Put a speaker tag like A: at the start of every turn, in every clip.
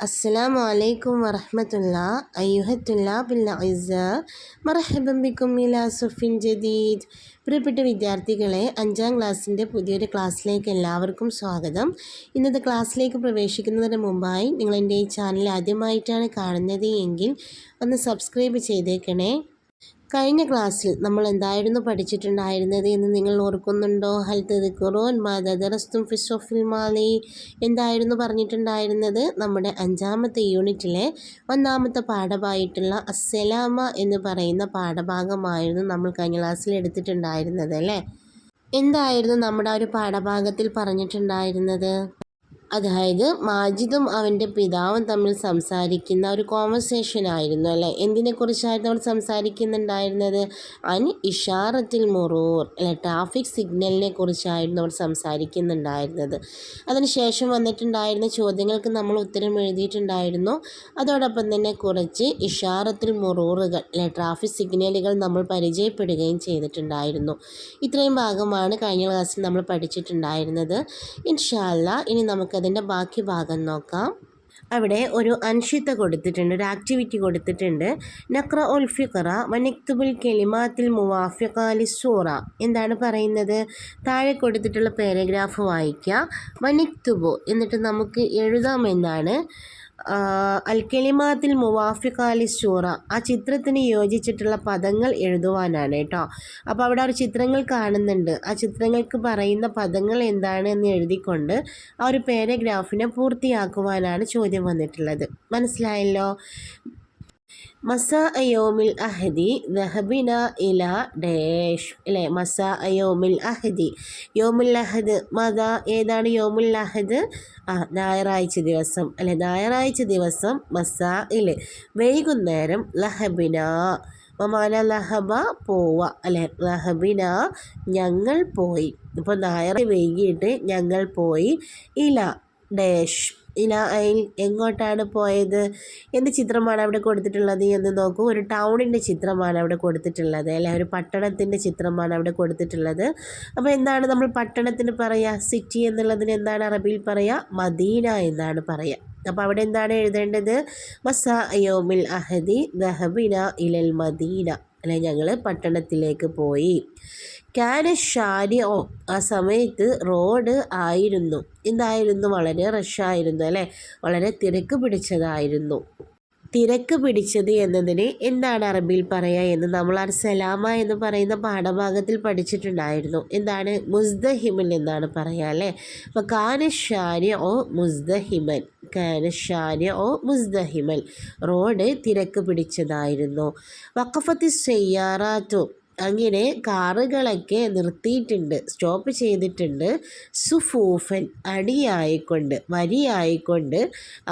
A: السلام عليكم ورحمة الله أيها الطلاب الأعزاء مرحبا بكم إلى صف جديد. പ്രിയപ്പെട്ട വിദ്യാർത്ഥികളെ, 5ാം ക്ലാസ്സിൻ്റെ പുതിയൊരു ക്ലാസ്സിലേക്ക് എല്ലാവർക്കും സ്വാഗതം. ഇന്നത്തെ ക്ലാസ്സിലേക്ക് പ്രവേശിക്കുന്നതിന് മുമ്പായി നിങ്ങൾ എൻ്റെ ഈ ചാനൽ ആദ്യമായിട്ടാണ് കാണുന്നത് എങ്കിൽ ഒന്ന് സബ്സ്ക്രൈബ് ചെയ്തേക്കണേ. കഴിഞ്ഞ ക്ലാസ്സിൽ നമ്മൾ എന്തായിരുന്നു പഠിച്ചിട്ടുണ്ടായിരുന്നത് എന്ന് നിങ്ങൾ ഓർക്കുന്നുണ്ടോ? ഹൽ തദ്കുറൂൻ മാ ദറസ്തും ഫി സ്വഫിൽ മാളി എന്തായിരുന്നു പറഞ്ഞിട്ടുണ്ടായിരുന്നത്? നമ്മുടെ 5ാമത്തെ യൂണിറ്റിലെ 1ാമത്തെ പാഠമായിട്ടുള്ള അസ്സലാമ എന്ന് പറയുന്ന പാഠഭാഗമായിരുന്നു നമ്മൾ കഴിഞ്ഞ ക്ലാസ്സിൽ എടുത്തിട്ടുണ്ടായിരുന്നത് അല്ലേ? എന്തായിരുന്നു നമ്മുടെ ഒരു പാഠഭാഗത്തിൽ പറഞ്ഞിട്ടുണ്ടായിരുന്നത്? അതായത് മാജിദും അവൻ്റെ പിതാവും തമ്മിൽ സംസാരിക്കുന്ന ഒരു കോൺവെർസേഷൻ ആയിരുന്നു അല്ലേ? എന്തിനെക്കുറിച്ചായിരുന്നു അവർ സംസാരിക്കുന്നുണ്ടായിരുന്നത്? ഇഷാറത്തിൽ മുറൂർ അല്ലെ, ട്രാഫിക് സിഗ്നലിനെ കുറിച്ചായിരുന്നു അവർ സംസാരിക്കുന്നുണ്ടായിരുന്നത്. അതിനുശേഷം വന്നിട്ടുണ്ടായിരുന്ന ചോദ്യങ്ങൾക്ക് നമ്മൾ ഉത്തരം എഴുതിയിട്ടുണ്ടായിരുന്നു. അതോടൊപ്പം തന്നെ കുറച്ച് ഇഷാറത്തിൽ മുറൂറുകൾ അല്ലെ, ട്രാഫിക് സിഗ്നലുകൾ നമ്മൾ പരിചയപ്പെടുകയും ചെയ്തിട്ടുണ്ടായിരുന്നു. ഇത്രയും ഭാഗമാണ് കഴിഞ്ഞ ക്ലാസ്സിൽ നമ്മൾ പഠിച്ചിട്ടുണ്ടായിരുന്നത്. ഇൻഷാ അല്ലാഹ് ഇനി നമുക്കതിൻ്റെ ബാക്കി ഭാഗം നോക്കാം. അവിടെ ഒരു അൻഷിത്ത കൊടുത്തിട്ടുണ്ട്, ഒരു ആക്ടിവിറ്റി കൊടുത്തിട്ടുണ്ട്. നഖ്റ ഉൽ ഫിഖറ വനക്തുബുൽ കെലിമാത്തിൽ മുവാഫിഖ ലിസ്സൂറ. എന്താണ് പറയുന്നത്? താഴെ കൊടുത്തിട്ടുള്ള പാരഗ്രാഫ് വായിക്കുക. വനക്തുബു എന്നിട്ട് നമുക്ക് എഴുതാമെന്നാണ്. അൽ കെലിമാത്തിൽ മുവാഫിഖ ലിസ്സൂറ, ആ ചിത്രത്തിന് യോജിച്ചിട്ടുള്ള പദങ്ങൾ എഴുതുവാനാണ് കേട്ടോ. അപ്പോൾ അവിടെ ഒരു ചിത്രങ്ങൾ കാണുന്നുണ്ട്. ആ ചിത്രങ്ങൾക്ക് പറയുന്ന പദങ്ങൾ എന്താണെന്ന് എഴുതിക്കൊണ്ട് ആ ഒരു പാരഗ്രാഫിനെ പൂർത്തിയാക്കുവാനാണ് ചോദ്യം വന്നിട്ടുള്ളത്. മനസ്സിലായല്ലോ? മസാ യോമിൽ അഹദി ദഹബിന ഇല ഡേഷ് അല്ലേ? മസാ യോമിൽ അഹദി, യോമുൽ അഹദ് മത ഏതാണ്? യോമുൽ അഹദ് ഞായറാഴ്ച ദിവസം അല്ലെ? ഞായറാഴ്ച ദിവസം മസാഇൽ വൈകുന്നേരം, ലഹബിന മമാന ലഹബ പോവ അല്ലെ? ലഹബിന ഞങ്ങൾ പോയി. ഇപ്പോൾ ഞായറാഴ്ച വൈകിട്ട് ഞങ്ങൾ പോയി. ഇല ഡേഷ്, ഇല അയിൽ എങ്ങോട്ടാണ് പോയത്? എന്ത് ചിത്രമാണ് അവിടെ കൊടുത്തിട്ടുള്ളത് എന്ന് നോക്കൂ. ഒരു ടൗണിൻ്റെ ചിത്രമാണ് അവിടെ കൊടുത്തിട്ടുള്ളത് അല്ലെ? ഒരു പട്ടണത്തിൻ്റെ ചിത്രമാണ് അവിടെ കൊടുത്തിട്ടുള്ളത്. അപ്പോൾ എന്താണ് നമ്മൾ പട്ടണത്തിന് പറയുക? സിറ്റി എന്നുള്ളതിന് എന്താണ് അറബിയിൽ പറയുക? മദീന എന്നാണ് പറയുക. അപ്പോൾ അവിടെ എന്താണ് എഴുതേണ്ടത്? മസാ യൗമിൽ അഹദി ദഹബിന ഇലൽ മദീന അല്ലെ, ഞങ്ങൾ പട്ടണത്തിലേക്ക് പോയി. കാന ഷാരിഉ, ആ സമയത്ത് റോഡ് ആയിരുന്നു എന്തായിരുന്നു? വളരെ റഷായിരുന്നു അല്ലേ? വളരെ തിരക്ക് പിടിച്ചതായിരുന്നു. തിരക്ക് പിടിച്ചത് എന്നതിന് എന്താണ് അറബിയിൽ പറയുക എന്ന് നമ്മൾ അർസലാമ എന്ന് പറയുന്ന പാഠഭാഗത്തിൽ പഠിച്ചിട്ടുണ്ടായിരുന്നു. എന്താണ്? മുസ്ദഹിമൻ എന്നാണ് പറയുക അല്ലേ? അപ്പോൾ കാനശാരിഉ മുസ്ദഹിമൻ, കാനശാരിഉ മുസ്ദഹിമൻ, റോഡ് തിരക്ക് പിടിച്ചതായിരുന്നു. വഖഫത്തി സയ്യാറാത്തു, അങ്ങനെ കാറുകളൊക്കെ നിർത്തിയിട്ടുണ്ട്, സ്റ്റോപ്പ് ചെയ്തിട്ടുണ്ട്. സുഫൂഫൻ, അടിയായിക്കൊണ്ട് വരിയായിക്കൊണ്ട്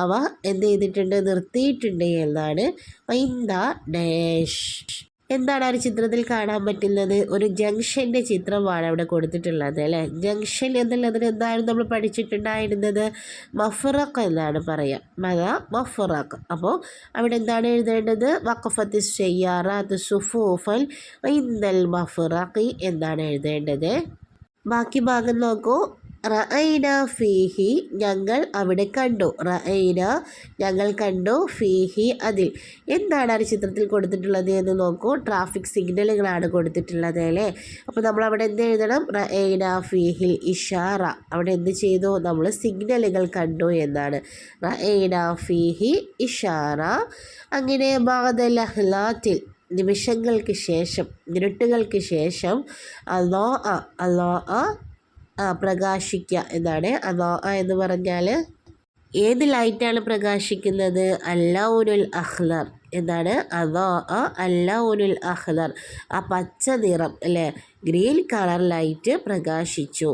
A: അവ എന്ത് ചെയ്തിട്ടുണ്ട്? നിർത്തിയിട്ടുണ്ട് എന്നാണ്. ഇന്ദ ഡാഷ്, എന്താണ് ആ ഒരു ചിത്രത്തിൽ കാണാൻ പറ്റുന്നത്? ഒരു ജംഗ്ഷൻ്റെ ചിത്രമാണ് അവിടെ കൊടുത്തിട്ടുള്ളത് അല്ലേ? ജംഗ്ഷൻ എന്നുള്ളതിന് എന്തായിരുന്നു നമ്മൾ പഠിച്ചിട്ടുണ്ടായിരുന്നത്? മഫ്റഖ് എന്നാണ് പറയുക. മഫ്റഖ്. അപ്പോൾ അവിടെ എന്താണ് എഴുതേണ്ടത്? വഖഫത്തി സയ്യാറാത്ത് സുഫൂഫൻ ഇൻദൽ മഫ്റഖി എന്നാണ് എഴുതേണ്ടത്. ബാക്കി ഭാഗം നോക്കൂ. റഅയ്ന ഫീഹി, ഞങ്ങൾ അവിടെ കണ്ടു. റഅയ്ന ഞങ്ങൾ കണ്ടു, ഫീഹി അതിൽ. എന്താണ് ആ ചിത്രത്തിൽ കൊടുത്തിട്ടുള്ളത് എന്ന് നോക്കൂ. ട്രാഫിക് സിഗ്നലുകളാണ് കൊടുത്തിട്ടുള്ളത് അല്ലേ? അപ്പോൾ നമ്മൾ അവിടെ എന്ത് എഴുതണം? റഅയ്ന ഫീഹിൽ ഇഷാറ, അവിടെ എന്ത് ചെയ്തു? നമ്മൾ സിഗ്നലുകൾ കണ്ടു എന്നാണ്. റഅയ്ന ഫീഹി ഇഷാറ. അങ്ങനെ ബഅദ ലഹ്ലാത്തിൽ, നിമിഷങ്ങൾക്ക് ശേഷം, മിനിറ്റുകൾക്ക് ശേഷം, അല്ലാ പ്രകാശിക്കുക എന്നാണ്. അല്ലാ എന്ന് പറഞ്ഞാൽ ഏത് ലൈറ്റാണ് പ്രകാശിക്കുന്നത്? അല്ലൗനുൽ അഖ്ലർ എന്താണ്? അല്ലൗനുൽ അഖ്ലർ, ആ പച്ച നിറം അല്ലേ? ഗ്രീൻ കളർ ലൈറ്റ് പ്രകാശിച്ചു.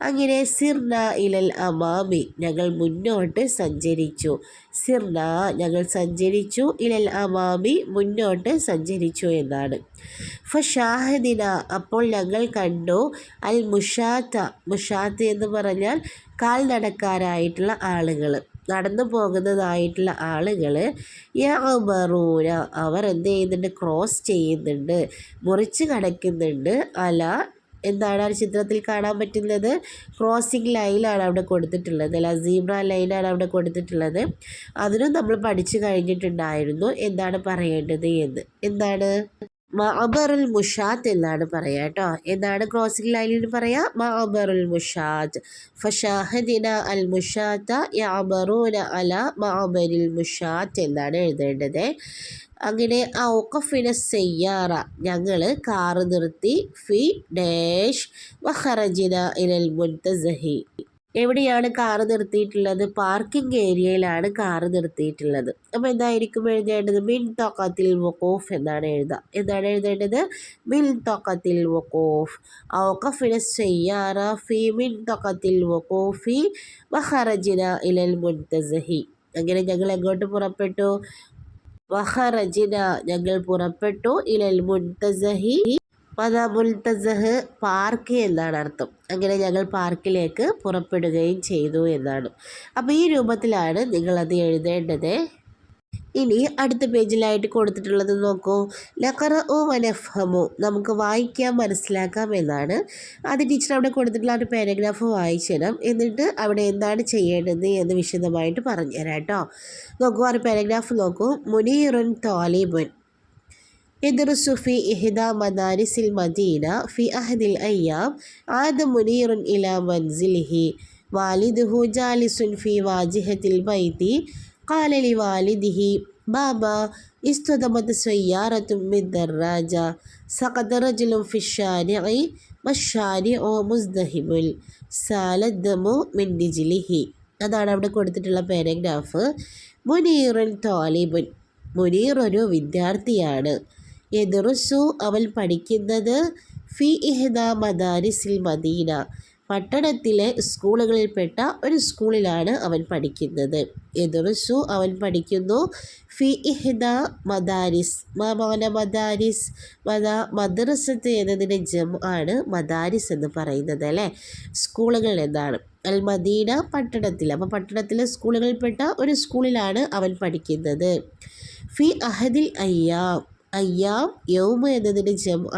A: അങ്ങനെ സിർന ഇലൽ അമാമി, ഞങ്ങൾ മുന്നോട്ട് സഞ്ചരിച്ചു. സിർന ഞങ്ങൾ സഞ്ചരിച്ചു, ഇലൽ അമാമി മുന്നോട്ട് സഞ്ചരിച്ചു എന്നാണ്. ഫഷാഹദിന അപ്പോൾ ഞങ്ങൾ കണ്ടു. അൽ മുഷാത്ത, മുഷാത്ത് എന്ന് പറഞ്ഞാൽ കാൽനടക്കാരായിട്ടുള്ള ആളുകൾ, നടന്നു പോകുന്നതായിട്ടുള്ള ആളുകൾ. യഅബറൂന അവർ എന്ത് ചെയ്യുന്നുണ്ട്? ക്രോസ് ചെയ്യുന്നുണ്ട്, മുറിച്ച് കടക്കുന്നുണ്ട്. അല എന്താണ് ആ ചിത്രത്തിൽ കാണാൻ പറ്റുന്നത്? ക്രോസിംഗ് ലൈനാണ് അവിടെ കൊടുത്തിട്ടുള്ളത് അല്ല, സീബ്ര ലൈനാണ് അവിടെ കൊടുത്തിട്ടുള്ളത്. അതിനും നമ്മൾ പഠിച്ചു കഴിഞ്ഞിട്ടുണ്ടായിരുന്നു എന്താണ് പറയേണ്ടത് എന്ന്. എന്താണ്? മഅബറുൽ മുഷാത്ത് എന്നാണ് പറയുക കേട്ടോ. എന്താണ് ക്രോസിംഗ് ലൈനിൽ പറയാ? മഅബറുൽ മുഷാത്ത്. ഫഷാഹദിന അൽ മുഷാത്ത യഅബറൂന അല മഅബരിൽ മുഷാത്ത് എന്നാണ് എഴുതേണ്ടത്. അങ്ങനെ ഔഖഫിന സയ്യാറ, ഞങ്ങൾ കാറ് നിർത്തി, ഫി ഡാഷ് വഖറജിന ഇലൽ മുൻതസഹി, എവിടെയാണ് കാറ് നിർത്തിയിട്ടുള്ളത്? പാർക്കിംഗ് ഏരിയയിലാണ് കാറ് നിർത്തിയിട്ടുള്ളത്. അപ്പോൾ എന്തായിരിക്കും എഴുതേണ്ടത്? മിൻ തൊക്കത്തിൽ വഖൂഫ് എന്നാണ് എഴുതുക. എന്താണ് എഴുതേണ്ടത്? മിൻ തൊക്കത്തിൽ വഖൂഫ്. ഔഖഫിന സയ്യാറ ഫി മിൻ തൊക്കത്തിൽ വഖൂഫി വഖറജിന ഇലൽ മുൻതസഹി. അങ്ങനെ ഞങ്ങൾ എങ്ങോട്ട് പുറപ്പെട്ടു? വഖറജിന, ഞങ്ങൾ പുറപ്പെട്ടു, ഇലൽ മുൻതസഹി, മുൽത്തസഹ് പാർക്ക് എന്നാണ് അർത്ഥം. അങ്ങനെ ഞങ്ങൾ പാർക്കിലേക്ക് പുറപ്പെടുകയും ചെയ്തു എന്നാണ്. അപ്പോൾ ഈ രൂപത്തിലാണ് നിങ്ങളത് എഴുതേണ്ടത്. ഇനി അടുത്ത പേജിലായിട്ട് കൊടുത്തിട്ടുള്ളത് നോക്കൂ. ലഖറഉ വനഫ്ഹമു, നമുക്ക് വായിക്കാം മനസ്സിലാക്കാം എന്നാണ്. അത് ടീച്ചർ അവിടെ കൊടുത്തിട്ടുള്ള ഒരു പാരഗ്രാഫ് വായിച്ചിടാം, എന്നിട്ട് അവിടെ എന്താണ് ചെയ്യേണ്ടത് എന്ന് വിശദമായിട്ട് പറഞ്ഞുതരാം കേട്ടോ. നോക്കൂ, ആ ഒരു പാരഗ്രാഫ് നോക്കൂ. മുനീറുൻ താലിബുൻ يدرس في إحدى مدارس المدينة. في أحد الأيام عاد منير إلى منزله. والده جالس في واجهة البيت. قال لوالده: بابا، اصطدمت سيارة بالدراجة. سقط رجل في الشارع والشارع مزدحم. سال الدم من رجله. അതാണ് അവിടെ കൊടുത്തിട്ടുള്ള പാരഗ്രാഫ്. മുനീറുൻ താലിബുൻ, മുനീർ ഒരു വിദ്യാർത്ഥിയാണ്. യദ്റുസു, അവൻ പഠിക്കുന്നത്, ഫി ഇഹ്ദ മദാരിസിൽ മദീന, പട്ടണത്തിലെ സ്കൂളുകളിൽപ്പെട്ട ഒരു സ്കൂളിലാണ് അവൻ പഠിക്കുന്നത്. യദ്റുസു, അവൻ പഠിക്കുന്നു, ഫി ഇഹ്ദ മദാരിസ്, മദാരിസ്, മദ്രസത്ത് എന്നതിൻ്റെ ആണ് മദാരിസ് എന്ന് പറയുന്നത് അല്ലേ, സ്കൂളുകൾ എന്നാണ്. അൽ മദീന, പട്ടണത്തിൽ. അപ്പോൾ പട്ടണത്തിലെ സ്കൂളുകളിൽപ്പെട്ട ഒരു സ്കൂളിലാണ് അവൻ പഠിക്കുന്നത്. ഫി അഹദിൽ അയ്യാം, അയ്യാം യൗമ എന്നതിൻ്റെ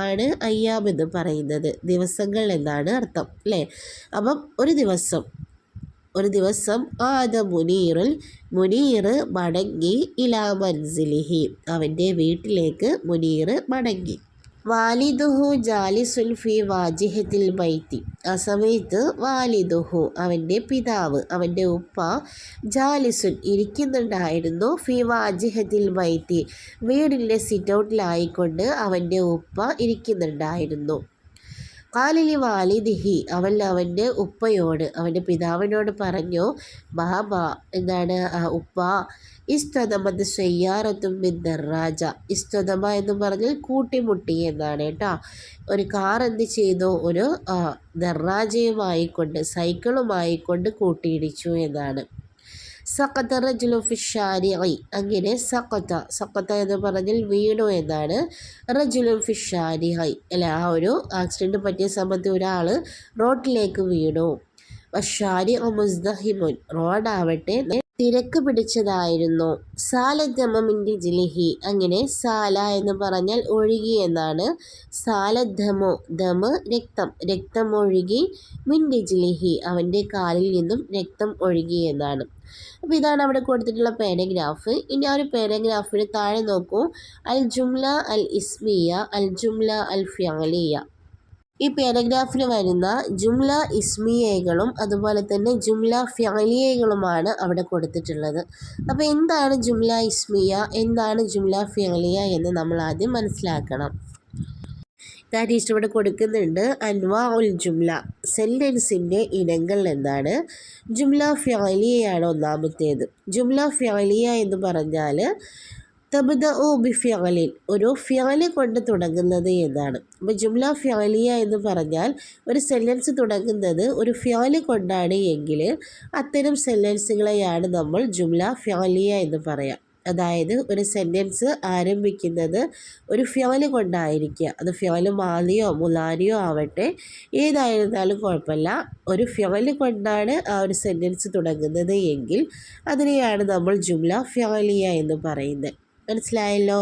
A: ആണ് അയ്യാം എന്ന് പറയുന്നത്, ദിവസങ്ങൾ എന്നാണ് അർത്ഥം അല്ലേ. അപ്പം ഒരു ദിവസം ആദ മുനീർ മടങ്ങി, ഇലാ മൻസിലിഹി, അവൻ്റെ വീട്ടിലേക്ക് മുനീർ മടങ്ങി. വാലിദുഹു ജാലിസുൻ ഫി വാജിഹത്തിൽ ബൈത്തി, ആ സമയത്ത് വാലിദുഹു, അവൻ്റെ പിതാവ്, അവൻ്റെ ഉപ്പ, ജാലിസുൻ ഇരിക്കുന്നുണ്ടായിരുന്നു, ഫി വാജിഹത്തിൽ ബൈത്തി, വീടിൻ്റെ സിറ്റൗട്ടിലായിക്കൊണ്ട് അവൻ്റെ ഉപ്പ ഇരിക്കുന്നുണ്ടായിരുന്നു. കാലിലി വാലിദിഹി, അവൻ അവൻ്റെ ഉപ്പയോട്, അവൻ്റെ പിതാവിനോട് പറഞ്ഞു, ബാബ, എന്താണ് ഉപ്പ, ഇസ്തദമത് സയ്യാറത്തും ബിൻ ദറാജ. ഇസ്തദമ എന്ന് പറഞ്ഞാൽ കൂട്ടിമുട്ടി എന്നാണ് കേട്ടോ. ഒരു കാർ എന്ത് ചെയ്തു? ഒരു ദറാജയുമായിക്കൊണ്ട്, സൈക്കിളുമായിക്കൊണ്ട് കൂട്ടിയിടിച്ചു എന്നാണ്. സഖത റജുലു ഫിഷാരിഇ, അങ്ങനെ സഖത എന്ന് പറഞ്ഞാൽ വീണു എന്നാണ്. റജുലു ഫിഷാരിഇ അല്ല, ആ ഒരു ആക്സിഡൻറ്റ് പറ്റിയ സമയത്ത് ഒരാൾ റോഡിലേക്ക് വീണു. വഷാരിഉ മുസ്ദഹിമുൻ, റോഡാവട്ടെ തിരക്ക് പിടിച്ചതായിരുന്നു. സാലദ്ദമ മിൻ റിജ്ലിഹി, അങ്ങനെ സാല എന്ന് പറഞ്ഞാൽ ഒഴുകി എന്നാണ്. സാലദ്ദമു, ദമ് രക്തം ഒഴുകി, മിൻ റിജ്ലിഹി, അവൻ്റെ കാലിൽ നിന്നും രക്തം ഒഴുകി എന്നാണ്. അപ്പോൾ ഇതാണ് അവിടെ കൊടുത്തിട്ടുള്ള പാരഗ്രാഫ്. ഇനി ആ ഒരു പാരഗ്രാഫിന് താഴെ നോക്കൂ. അൽ ജുംല അൽ ഇസ്മിയ, അൽ ജുംല അൽ ഫിഅലിയ. ഈ പാരഗ്രാഫിൽ വരുന്ന ജുംല ഇസ്മിയകളും അതുപോലെ തന്നെ ജുംല ഫിഅലിയകളുമാണ് അവിടെ കൊടുത്തിട്ടുള്ളത്. അപ്പോൾ എന്താണ് ജുംല ഇസ്മിയ, എന്താണ് ജുംല ഫിഅലിയ എന്ന് നമ്മൾ ആദ്യം മനസ്സിലാക്കണം. ടീച്ചർ ഇവിടെ കൊടുക്കുന്നുണ്ട്. അൻവാ ഉൽ ജുംല, സെൻറ്റൻസിൻ്റെ ഇനങ്ങൾ എന്നാണ്. ജുംല ഫിഅലിയയാണ് ഒന്നാമത്തേത്. ജുംല ഫിഅലിയ എന്ന് പറഞ്ഞാൽ തബ്ദഉ ബിഫിഅലിൻ, ഒരു ഫിഅല് കൊണ്ട് തുടങ്ങുന്നത് എന്നാണ്. അപ്പോൾ ജുംല ഫിഅലിയ എന്ന് പറഞ്ഞാൽ ഒരു സെൻറ്റൻസ് തുടങ്ങുന്നത് ഒരു ഫിഅല് കൊണ്ടാണ് എങ്കിൽ അത്തരം സെൻറ്റൻസുകളെയാണ് നമ്മൾ ജുംല ഫിഅലിയ എന്ന് പറയാം. അതായത് ഒരു സെൻറ്റൻസ് ആരംഭിക്കുന്നത് ഒരു ഫിഅല് കൊണ്ടായിരിക്കുക. അത് ഫിഅല് മാദിയോ മുലാരിയോ ആവട്ടെ, ഏതായിരുന്നാലും കുഴപ്പമില്ല. ഒരു ഫിഅല് കൊണ്ടാണ് ആ ഒരു സെൻറ്റൻസ് തുടങ്ങുന്നത് എങ്കിൽ അതിനെയാണ് നമ്മൾ ജുംല ഫിഅലിയ എന്ന് പറയുന്നത്. മനസ്സിലായല്ലോ.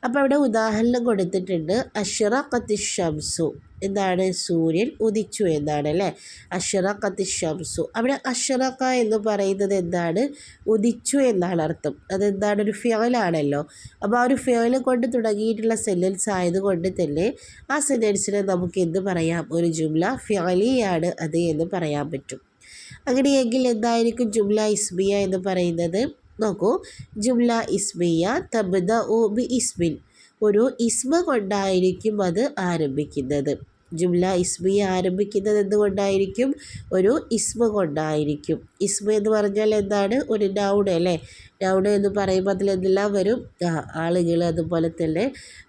A: അപ്പോൾ അവിടെ ഉദാഹരണം കൊടുത്തിട്ടുണ്ട്. അഷ്റഖത്തി ഷംസു എന്താണ്? സൂര്യൻ ഉദിച്ചു എന്നാണ് അല്ലേ. അഷ്റഖത്തി ഷംസു. അവിടെ അഷ്റഖ എന്ന് പറയുന്നത് എന്താണ്? ഉദിച്ചു എന്നാണ് അർത്ഥം. അതെന്താണ്? ഒരു ഫിഅലാണല്ലോ. അപ്പോൾ ആ ഒരു ഫിഅൽ കൊണ്ട് തുടങ്ങിയിട്ടുള്ള സെൻറ്റൻസ് ആയതുകൊണ്ട് തന്നെ ആ സെൻറ്റൻസിനെ നമുക്ക് എന്ത് പറയാം? ഒരു ജുംല ഫിഅലിയാണ് അത് എന്ന് പറയാൻ പറ്റും. അങ്ങനെയെങ്കിൽ എന്തായിരിക്കും ജുംല ഇസ്മിയ എന്ന് പറയുന്നത്? നോക്കൂ, ജുംല ഇസ്മിയ തബ്ദഉ ബി ഇസ്മിൻ. ഒരു ഇസ്മ കൊണ്ടായിരിക്കും അത് ആരംഭിക്കുന്നത്. ജുംല ഇസ്മിയ ആരംഭിക്കുന്നത് എന്തുകൊണ്ടായിരിക്കും? ഒരു ഇസ്മ കൊണ്ടായിരിക്കും. ഇസ്മ എന്ന് പറഞ്ഞാൽ എന്താണ്? ഒരു നൗൺ അല്ലേ. നൗൺ എന്ന് പറയുമ്പോൾ അതിലെന്തെല്ലാം വരും? ആളുകൾ, അതുപോലെ തന്നെ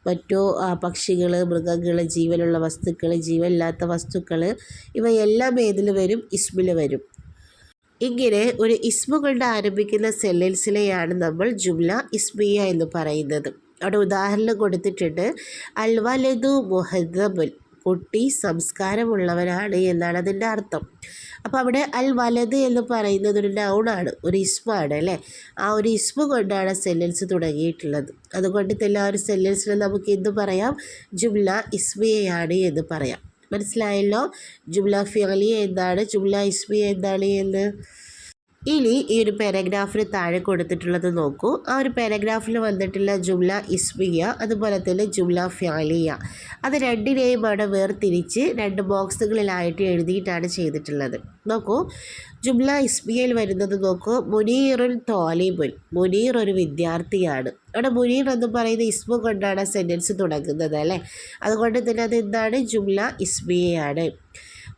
A: മറ്റു പക്ഷികൾ, മൃഗങ്ങൾ, ജീവനുള്ള വസ്തുക്കൾ, ജീവനില്ലാത്ത വസ്തുക്കൾ, ഇവയെല്ലാം ഏതിൽ വരും? ഇസ്മിൽ വരും. ഇങ്ങനെ ഒരു ഇസ്മ കൊണ്ട് ആരംഭിക്കുന്ന സെൻറ്റൻസിനെയാണ് നമ്മൾ ജുംല ഇസ്മിയ എന്ന് പറയുന്നത്. അവിടെ ഉദാഹരണം കൊടുത്തിട്ടുണ്ട്. അൽ വലദു മുഹദ്ദബുൻ. കുട്ടി സംസ്കാരമുള്ളവനാണ് എന്നാണ് അതിൻ്റെ അർത്ഥം. അപ്പോൾ അവിടെ അൽ വലത് എന്ന് പറയുന്നത് ഒരു നൗണാണ്, ഒരു ഇസ്മാണ് അല്ലേ. ആ ഒരു ഇസ്മ കൊണ്ടാണ് സെൻറ്റൻസ് തുടങ്ങിയിട്ടുള്ളത്. അതുകൊണ്ട് തന്നെ ആ ഒരു സെൻറ്റൻസിനെ നമുക്ക് എന്ത് പറയാം? ജുംല ഇസ്മിയയാണ് എന്ന് പറയാം. മനസ്സിലായല്ലോ. ജുംല ഫിഅലിയ എന്താണ്, ജുംല ഇസ്മിയ എന്താണ് എന്ന്. ഇനി ഈ ഒരു പാരഗ്രാഫിന് താഴെ കൊടുത്തിട്ടുള്ളത് നോക്കൂ. ആ ഒരു പാരഗ്രാഫിൽ വന്നിട്ടുള്ള ജുംല ഇസ്മിയ അതുപോലെ തന്നെ ജുംല ഫിഅലിയ, അത് രണ്ടിനെയും അവിടെ വേർതിരിച്ച് 2 ബോക്സുകളിലായിട്ട് എഴുതിയിട്ടാണ് ചെയ്തിട്ടുള്ളത്. നോക്കൂ, ജുംല ഇസ്മിയയിൽ വരുന്നത് നോക്കൂ. മുനീറുൽ തോലിബുൻ. മുനീർ ഒരു വിദ്യാർത്ഥിയാണ്. അവിടെ മുനീർ എന്ന് പറയുന്ന ഇസ്മ കൊണ്ടാണ് സെൻറ്റൻസ് തുടങ്ങുന്നത് അല്ലേ. അതുകൊണ്ട് തന്നെ അതെന്താണ്? ജുംല ഇസ്മിയയാണ്.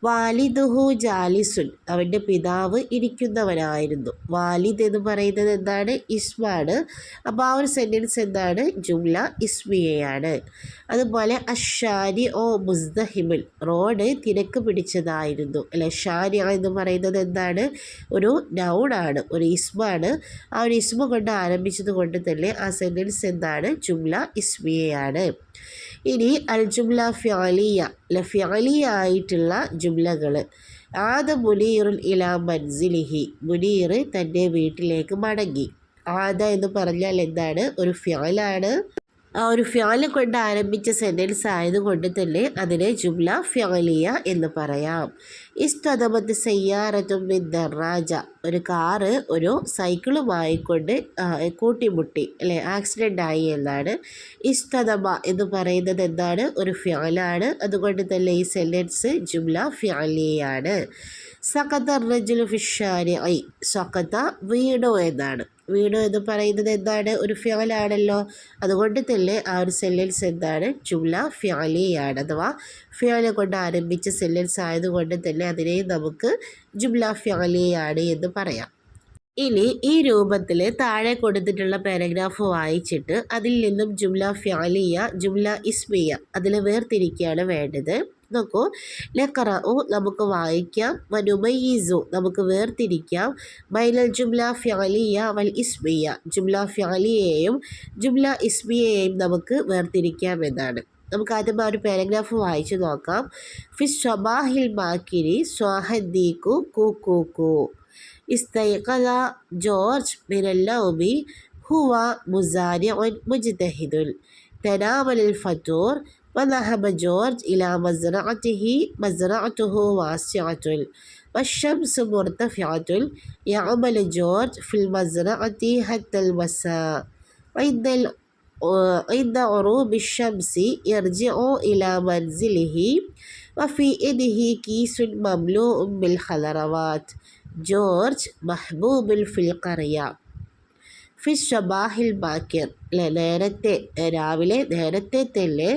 A: വാലിദുഹു ജാലിസുൻ. അവൻ്റെ പിതാവ് ഇരിക്കുന്നവനായിരുന്നു. വാലിദ് എന്ന് പറയുന്നത് എന്താണ്? ഇസ്മാണ്. അപ്പോൾ ആ ഒരു സെൻറ്റൻസ് എന്താണ്? ജുംല ഇസ്മിയയാണ്. അതുപോലെ അഷാരി ഓ മുസ്ദഹിമുൽ. റോഡ് തിരക്ക് പിടിച്ചതായിരുന്നു അല്ലെ. ഷാരി എന്ന് പറയുന്നത് എന്താണ്? ഒരു നൗണാണ്, ഒരു ഇസ്മാണ്. ആ ഒരു ഇസ്മ കൊണ്ട് ആരംഭിച്ചത് കൊണ്ട് തന്നെ ആ സെൻറ്റൻസ് എന്താണ്? ജുംല ഇസ്മിയയാണ്. ഇനി അൽ ജുംല ഫിഅലിയ, ഫിഅലിയ ആയിട്ടുള്ള ജുംലകൾ. ആദ മുനീറുൽ ഇലാ മൻസിലിഹി. മുനീർ തൻ്റെ വീട്ടിലേക്ക് മടങ്ങി. ആദ എന്ന് പറഞ്ഞാൽ എന്താണ്? ഒരു ഫിഅലാണ്. ആ ഒരു ഫിഅൽ കൊണ്ട് ആരംഭിച്ച സെൻറ്റൻസ് ആയതുകൊണ്ട് തന്നെ അതിനെ ജുംല ഫിഅലിയ എന്ന് പറയാം. ഇസ്തദമത്ത് സയ്യാറത്തും മിൻ ദറാജ. ഒരു കാറ് ഒരു സൈക്കിളുമായി കൊണ്ട് കൂട്ടിമുട്ടി അല്ലേ, ആക്സിഡൻ്റ് ആയി എന്നാണ്. ഇസ്തദമ എന്ന് പറയുന്നത് എന്താണ്? ഒരു ഫിഅലാണ്. അതുകൊണ്ട് തന്നെ ഈ സെൻറ്റൻസ് ജുംല ഫിഅലിയാണ്. സഖത റജുലു ഫിശ്ശാരിഇ. സഖത വീണു എന്നാണ്. വീണു എന്ന് പറയുന്നത് എന്താണ്? ഒരു ഫിഅലാണല്ലോ. അതുകൊണ്ട് തന്നെ ആ ഒരു സെൻറ്റൻസ് എന്താണ്? ജുംല ഫിഅലിയാണ്. അഥവാ ഫിഅൽ കൊണ്ട് ആരംഭിച്ച സെൻറ്റൻസ് ആയതുകൊണ്ട് തന്നെ അതിനെ നമുക്ക് ജുംല ഫിഅലിയാണ് എന്ന് പറയാം. ഇനി ഈ രൂപത്തിൽ താഴെ കൊടുത്തിട്ടുള്ള പാരഗ്രാഫ് വായിച്ചിട്ട് അതിൽ നിന്നും ജുംല ഫിഅലിയ, ജുംല ഇസ്മിയ അതിൽ വേർതിരിക്കുകയാണ് വേണ്ടത്. നോക്കൂ, ലഖറഉ നമുക്ക് വായിക്കാം, വനുമയ്യിസു നമുക്ക് വേർതിരിക്കാം, ബൈനൽ ജുംല ഫിഅലിയ വൽ ഇസ്മിയ ജുംല ഫിഅലിയയെയും ജുംല ഇസ്മിയയെയും നമുക്ക് വേർതിരിക്കാം എന്നാണ്. നമുക്ക് ആദ്യം ആ ഒരു പാരഗ്രാഫ് വായിച്ചു നോക്കാം. ഫിസ് സ്വബാഹിൽ ബാക്കിരി സ്വാഹദ്ദീക്കു കൂക്കൂക്കു. ഇസ്തൈഖല ജോർജ് മിനല്ലൗമി ഹുവ മുസാരിഉൻ മുജ്തഹിദുൻ. تناول الفطور وذهب جورج إلى مزرعته. مزرعته واسعة والشمس مرتفعة. يعمل جورج في المزرعة حتى المساء. عند غروب الشمس يرجع إلى منزله وفي يده كيس مملوء بالخضروات. جورج محبوب في القرية. ഫി ഷബാഹിൽ ബാക്കിർ. നേരത്തെ രാവിലെ നേരത്തെ തന്നെ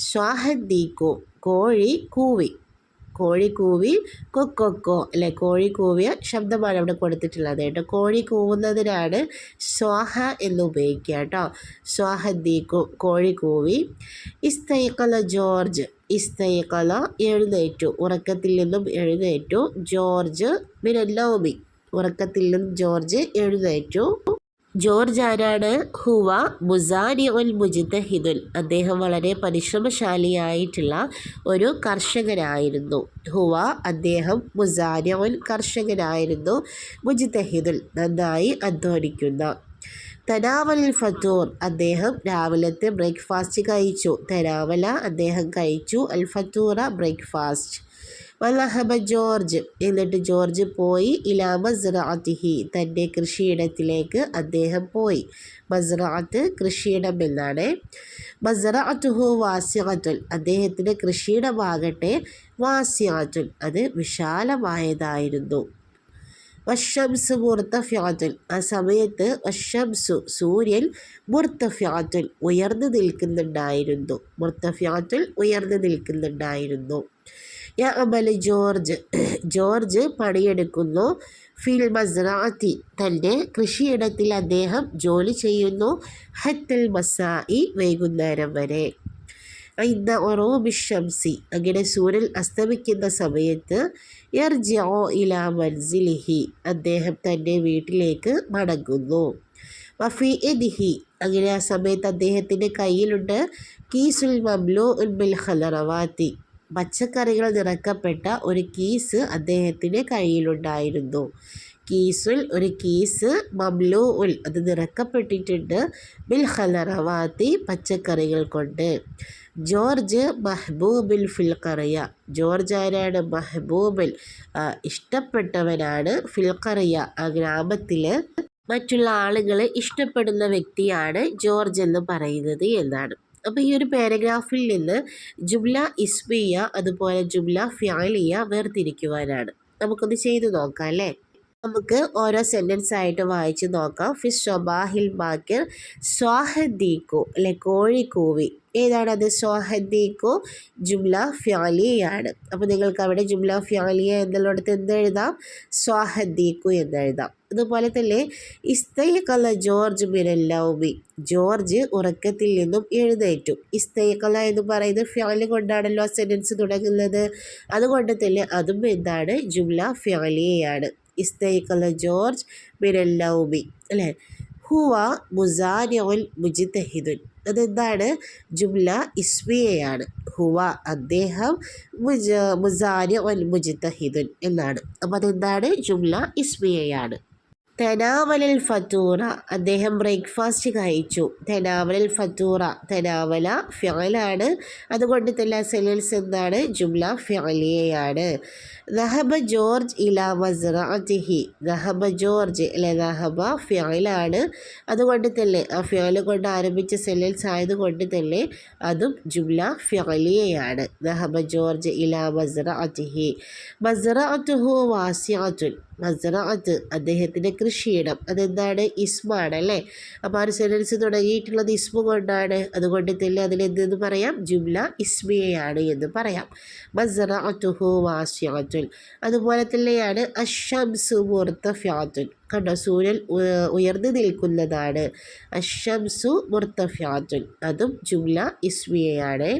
A: സ്വാഹദ്ദീക്കു കോഴി കൂവി. കോഴി കൂവി കൊക്കൊക്കോ അല്ലെ, കോഴി കൂവിയ ശബ്ദമാണ് അവിടെ കൊടുത്തിട്ടുള്ളത് കേട്ടോ. കോഴി കൂവുന്നതിനാണ് സ്വാഹ എന്ന് ഉപയോഗിക്കുക കേട്ടോ. സ്വാഹദ്ദീക്കു കോഴി കൂവി. ഇസ്തൈഖല ജോർജ്. ഇസ്തൈഖല എഴുന്നേറ്റു, ഉറക്കത്തിൽ നിന്നും എഴുന്നേറ്റു. ജോർജ് മിനന്നൗമി ഉറക്കത്തിൽ നിന്നും ജോർജ് എഴുന്നേറ്റു. ജോർജ് ആരാണ്? ഹുവ മുസാരിഉൽ മുജ്തഹിദുൻ. അദ്ദേഹം വളരെ പരിശ്രമശാലിയായിട്ടുള്ള ഒരു കർഷകനായിരുന്നു. ഹുവ അദ്ദേഹം, മുസാരിഉൽ കർഷകനായിരുന്നു, മുജ്തഹിദുൽ നന്നായി അധ്വാനിക്കുന്ന. തനാവൽ ഫത്തൂർ അദ്ദേഹം രാവിലത്തെ ബ്രേക്ക്ഫാസ്റ്റ് കഴിച്ചു. തനാവല അദ്ദേഹം കഴിച്ചു. അൽ ഫത്തൂറ ബ്രേക്ക്ഫാസ്റ്റ്. വലഹബ ജോർജ് എന്നിട്ട് ജോർജ് പോയി. ഇലാ മസ്റഅത്തിഹി തൻ്റെ കൃഷിയിടത്തിലേക്ക് അദ്ദേഹം പോയി. മസ്റഅത്ത് കൃഷിയിടം എന്നാണ്. മസ്റഅത്തുഹു വാസിഅത്തുൻ അദ്ദേഹത്തിൻ്റെ കൃഷിയിടമാകട്ടെ വാസിഅത്തുൻ അത് വിശാലമായതായിരുന്നു. വശംസ് മുർത്തഫിഅത്തുൻ ആ സമയത്ത് വശംസു സൂര്യൻ മുർത്തഫിഅത്തുൻ ഉയർന്നു നിൽക്കുന്നുണ്ടായിരുന്നു. മുർത്തഫിഅത്തുൻ ഉയർന്നു നിൽക്കുന്നുണ്ടായിരുന്നു. യഅമൽ ജോർജ് ജോർജ് പണിയെടുക്കുന്നു. ഫിൽ മസ്റഅത്തി തൻ്റെ കൃഷിയിടത്തിൽ അദ്ദേഹം ജോലി ചെയ്യുന്നു. ഹത്തൽ മസാഇ വൈകുന്നേരം വരെ. ഇന്ന ഒറൂബി ഷംസി അങ്ങനെ സൂര്യൻ അസ്തമിക്കുന്ന സമയത്ത് യർജിഉ ഇലാ മൻസിലിഹി അദ്ദേഹം തൻ്റെ വീട്ടിലേക്ക് മടങ്ങുന്നു. വഫി യദിഹി അങ്ങനെ ആ സമയത്ത് അദ്ദേഹത്തിൻ്റെ കയ്യിലുണ്ട് കീസുൽ മംലൂഉൻ ബിൽ ഖലറവാത്തി പച്ചക്കറികൾ നിറക്കപ്പെട്ട ഒരു കീസ് അദ്ദേഹത്തിൻ്റെ കയ്യിലുണ്ടായിരുന്നു. കീസുൽ ഒരു കീസ് മംലൂഉൽ അത് നിറക്കപ്പെട്ടിട്ടുണ്ട് ബിൽ ഖലറവാത്തി പച്ചക്കറികൾ കൊണ്ട്. ജോർജ് മഹ്ബൂബിൽ ഫിൽ ഖറിയ ജോർജ് ആരാണ്? മഹ്ബൂബിൽ ഇഷ്ടപ്പെട്ടവനാണ്. ഫിൽ ഖറിയ ആ ഗ്രാമത്തിൽ മറ്റുള്ള ആളുകൾ ഇഷ്ടപ്പെടുന്ന വ്യക്തിയാണ് ജോർജ് എന്ന് പറയുന്നത് എന്നാണ്. അപ്പോൾ ഈ ഒരു പാരഗ്രാഫിൽ നിന്ന് ജുംല ഇസ്മിയ അതുപോലെ ജുംല ഫിഅലിയ വേർതിരിക്കുവാനാണ്. നമുക്കൊന്ന് ചെയ്തു നോക്കാം അല്ലേ? നമുക്ക് ഓരോ സെൻറ്റൻസ് ആയിട്ട് വായിച്ച് നോക്കാം. ഫിസ് സ്വബാഹിൽ ബാക്കിർ സ്വാഹദ്ദീക്കു അല്ലെ കോഴി കൂവി. ഏതാണത്? സ്വാഹദ്ദീക്കു ജുംല ഫിഅലിയാണ്. അപ്പോൾ നിങ്ങൾക്ക് അവിടെ ജുംല ഫിഅലിയ എന്നുള്ളിടത്ത് എന്തെഴുതാം? സ്വാഹദ്ദീക്കു എന്നെഴുതാം. അതുപോലെ തന്നെ ഇസ്തൈഖല ജോർജ് മിനൽ നൗമി ജോർജ് ഉറക്കത്തിൽ നിന്നും എഴുന്നേറ്റു. ഇസ്തൈഖല എന്ന് പറയുന്നത് ഫിഅല് കൊണ്ടാണല്ലോ ആ സെൻറ്റൻസ് തുടങ്ങുന്നത്. അതുകൊണ്ട് തന്നെ അതും എന്താണ്? ജുംല ഫിഅലിയയാണ്. ഇസ്തൈഖല ജോർജ് മിനൽ നൗമി അല്ലേ? ഹുവ മുസാരിഉൻ മുജ്തഹിദുൻ അതെന്താണ്? ജുംല ഇസ്മിയയാണ്. ഹുവ അദ്ദേഹം മുസാരിഉൻ മുജ്തഹിദുൻ എന്നാണ്. അപ്പോൾ അതെന്താണ്? ജുംല ഇസ്മിയയാണ്. തനാവലൽ ഫത്തൂറ അദ്ദേഹം ബ്രേക്ക്ഫാസ്റ്റ് കഴിച്ചു. തനാവലൽ ഫത്തൂറ തനാവല ഫിഅലാണ്. അതുകൊണ്ട് തന്നെ സെൻറ്റൻസ് എന്താണ്? ജുംല ഫിഅലിയയാണ്. ദഹബ ജോർജ് ഇലാ മസ്റഅത്തിഹി ദഹബ ജോർജ് അല്ലെ ദഹബ ഫിഅലാണ്. അതുകൊണ്ട് തന്നെ ആ ഫിഅല് കൊണ്ട് ആരംഭിച്ച സെൻറ്റൻസ് ആയതുകൊണ്ട് തന്നെ അതും ജുംല ഫിഅലിയയാണ്. ദഹബ ജോർജ് ഇലാ മസ്റഅത്തിഹി മസ്റഅത്തുഹു വാസിഅത്തുൻ മസ്റഅത്ത് അദ്ദേഹത്തിൻ്റെ കൃഷിയിടം അതെന്താണ്? ഇസ്മാണ് അല്ലേ? അപ്പോൾ ആ ഒരു സെൻറ്റൻസ് തുടങ്ങിയിട്ടുള്ളത് ഇസ്മു കൊണ്ടാണ്. അതുകൊണ്ട് തന്നെ അതിലെന്തെന്ന് പറയാം? ജുംല ഇസ്മിയയാണ് എന്ന് പറയാം. മസ്റഅത്തുഹു വാസിഅത്തുൻ അതുപോലെ തന്നെയാണ് അശ്ശംസു മുർത്തഫിഅത്തുൻ കണ്ടോ? സൂര്യൻ ഉയർന്നു നിൽക്കുന്നതാണ്. അശ്ശംസു മുർത്തഫിഅത്തുൻ അതും ജുംല ഇസ്മിയയാണ്.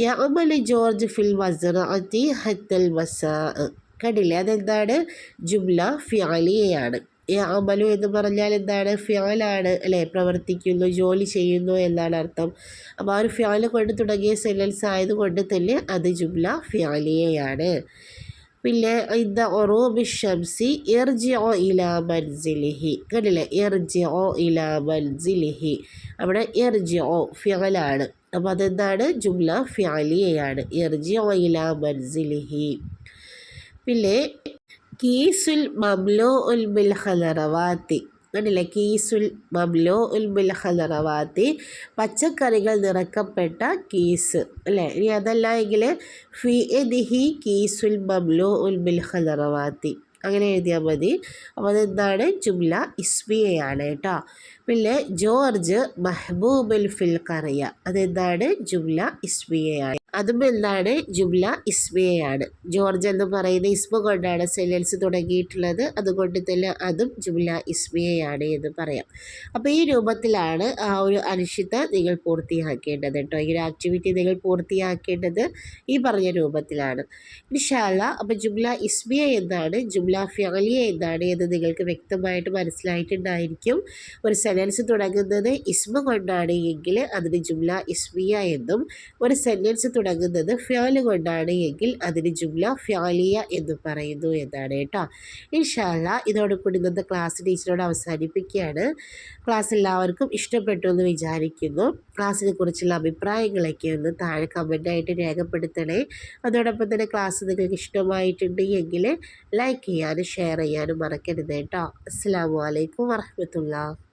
A: യഅമൽ ജോർജ് ഫിൽ മസ്റഅത്തി ഹത്തൽ മസാ കണ്ടില്ലേ? അതെന്താണ്? ജുംല ഫിഅലിയയാണ്. യഅമലു എന്ന് പറഞ്ഞാൽ എന്താണ്? ഫിഅലാണ് അല്ലേ? പ്രവർത്തിക്കുന്നു, ജോലി ചെയ്യുന്നു എന്നാണ് അർത്ഥം. അപ്പോൾ ആ ഒരു ഫിഅല് കൊണ്ട് തുടങ്ങിയ സെൻറ്റൻസ് ആയതുകൊണ്ട് തന്നെ അത് ജുംല ഫിഅലിയയാണ്. പിന്നെ ഇന്ന ഒറൂബി ഷംസി ഇർജിഉ ഇലാ മൻസിലിഹി കണ്ടില്ലേ? ഇർജിഉ ഇലാ മൻസിലിഹി അവിടെ ഇർജിഉ ഫിഅലാണ്. അപ്പോൾ അതെന്താണ്? ജുംല ഫിഅലിയയാണ്. ഇർജിഉ ഇലാ മൻസിലിഹി. പിന്നെ കീസുൽ മംലൂഉൻ ബിൽ ഖലറവാത്തി കണ്ടില്ലേ? കീസുൽ മംലൂഉൻ ബിൽ ഖലറവാത്തി പച്ചക്കറികൾ നിറക്കപ്പെട്ട കീസ് അല്ലേ? ഇനി അതല്ല എങ്കിൽ ഫി യദിഹി കീസുൽ മംലൂഉൻ ബിൽ ഖലറവാത്തി അങ്ങനെ എഴുതിയാൽ മതി. അപ്പോൾ അതെന്താണ്? ജുംല ഇസ്മിയയാണ് കേട്ടോ. പിന്നെ ജോർജ് മഹ്ബൂബുൽ ഫിൽ ഖറിയ അതെന്താണ്? ജുംല ഇസ്മിയയാണ്. അതും എന്താണ്? ജുംല ഇസ്മിയയാണ്. ജോർജ് എന്ന് പറയുന്ന ഇസ്മ കൊണ്ടാണ് സെൻറ്റൻസ് തുടങ്ങിയിട്ടുള്ളത്. അതുകൊണ്ട് തന്നെ അതും ജുംല ഇസ്മിയയാണ് എന്ന് പറയാം. അപ്പോൾ ഈ രൂപത്തിലാണ് ആ ഒരു അനുഷ്ഠിത നിങ്ങൾ പൂർത്തിയാക്കേണ്ടത് കേട്ടോ. ഈ ഒരു ആക്ടിവിറ്റി നിങ്ങൾ പൂർത്തിയാക്കേണ്ടത് ഈ പറഞ്ഞ രൂപത്തിലാണ് ഇൻഷാ അല്ലാഹ്. അപ്പോൾ ജുംല ഇസ്മിയ എന്താണ്, ജുംല ഫിഅലിയ എന്താണ് എന്ന് നിങ്ങൾക്ക് വ്യക്തമായിട്ട് മനസ്സിലായിട്ടുണ്ടായിരിക്കും. ഒരു സെൻറ്റൻസ് തുടങ്ങുന്നത് ഇസ്മ കൊണ്ടാണ് എങ്കിൽ അതിന് ജുംല ഇസ്മിയ എന്നും, ഒരു സെൻറ്റൻസ് തുടങ്ങുന്നത് ഫിഅല് കൊണ്ടാണ് എങ്കിൽ അതിന് ജുംല ഫിഅലിയ എന്ന് പറയുന്നു എന്നാണ് കേട്ടോ. ഇൻഷാ അല്ലാഹ് ഇതോടുകൂടി ഇന്നത്തെ ക്ലാസ് ടീച്ചറോട് അവസാനിപ്പിക്കുകയാണ്. ക്ലാസ് എല്ലാവർക്കും ഇഷ്ടപ്പെട്ടു എന്ന് വിചാരിക്കുന്നു. ക്ലാസ്സിനെ കുറിച്ചുള്ള അഭിപ്രായങ്ങളൊക്കെ ഒന്ന് താഴെ കമൻ്റായിട്ട് രേഖപ്പെടുത്തണേ. അതോടൊപ്പം തന്നെ ക്ലാസ് നിങ്ങൾക്ക് ഇഷ്ടമായിട്ടുണ്ട് എങ്കിൽ ലൈക്ക് ചെയ്യാനും ഷെയർ ചെയ്യാനും മറക്കരുത് കേട്ടോ. അസ്സലാമു അലൈക്കും വറഹ്മത്തുള്ളാഹി.